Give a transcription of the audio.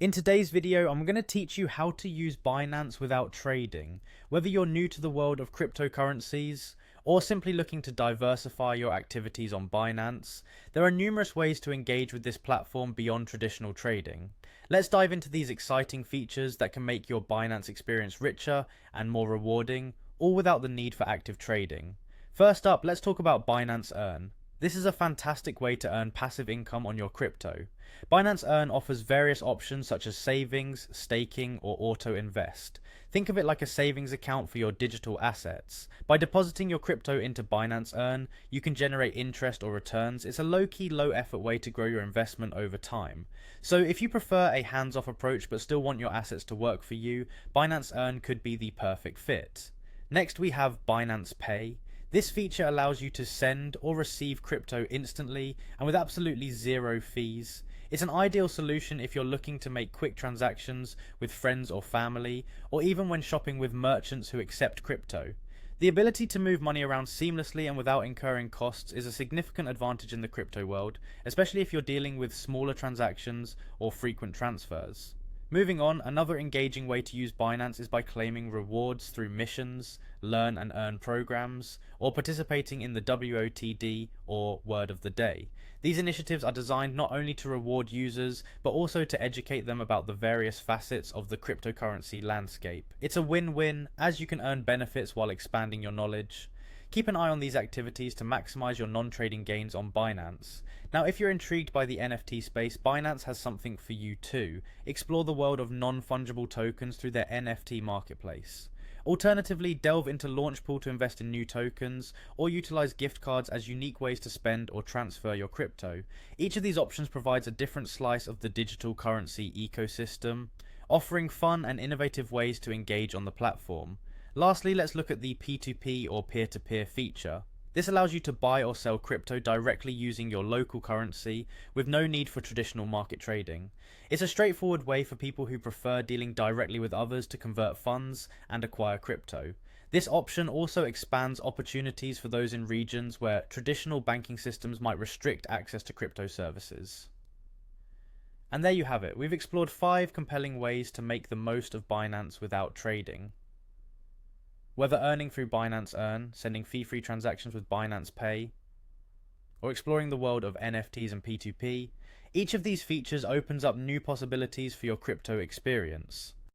In today's video, I'm going to teach you how to use Binance without trading. Whether you're new to the world of cryptocurrencies or simply looking to diversify your activities on Binance, there are numerous ways to engage with this platform beyond traditional trading. Let's dive into these exciting features that can make your Binance experience richer and more rewarding, all without the need for active trading. First up, let's talk about Binance Earn. This is a fantastic way to earn passive income on your crypto. Binance Earn offers various options such as savings, staking, or auto invest. Think of it like a savings account for your digital assets. By depositing your crypto into Binance Earn, you can generate interest or returns. It's a low-key, low-effort way to grow your investment over time. So if you prefer a hands-off approach but still want your assets to work for you, Binance Earn could be the perfect fit. Next we have Binance Pay. This feature allows you to send or receive crypto instantly and with absolutely zero fees. It's an ideal solution if you're looking to make quick transactions with friends or family, or even when shopping with merchants who accept crypto. The ability to move money around seamlessly and without incurring costs is a significant advantage in the crypto world, especially if you're dealing with smaller transactions or frequent transfers. Moving on, another engaging way to use Binance is by claiming rewards through missions, learn and earn programs, or participating in the WOTD or Word of the Day. These initiatives are designed not only to reward users, but also to educate them about the various facets of the cryptocurrency landscape. It's a win-win, as you can earn benefits while expanding your knowledge. Keep an eye on these activities to maximize your non-trading gains on Binance. Now, if you're intrigued by the NFT space, Binance has something for you too. Explore the world of non-fungible tokens through their NFT marketplace. Alternatively, delve into Launchpool to invest in new tokens, or utilize gift cards as unique ways to spend or transfer your crypto. Each of these options provides a different slice of the digital currency ecosystem, offering fun and innovative ways to engage on the platform. Lastly, let's look at the P2P or peer-to-peer feature. This allows you to buy or sell crypto directly using your local currency with no need for traditional market trading. It's a straightforward way for people who prefer dealing directly with others to convert funds and acquire crypto. This option also expands opportunities for those in regions where traditional banking systems might restrict access to crypto services. And there you have it. We've explored 5 compelling ways to make the most of Binance without trading. Whether earning through Binance Earn, sending fee-free transactions with Binance Pay, or exploring the world of NFTs and P2P, each of these features opens up new possibilities for your crypto experience.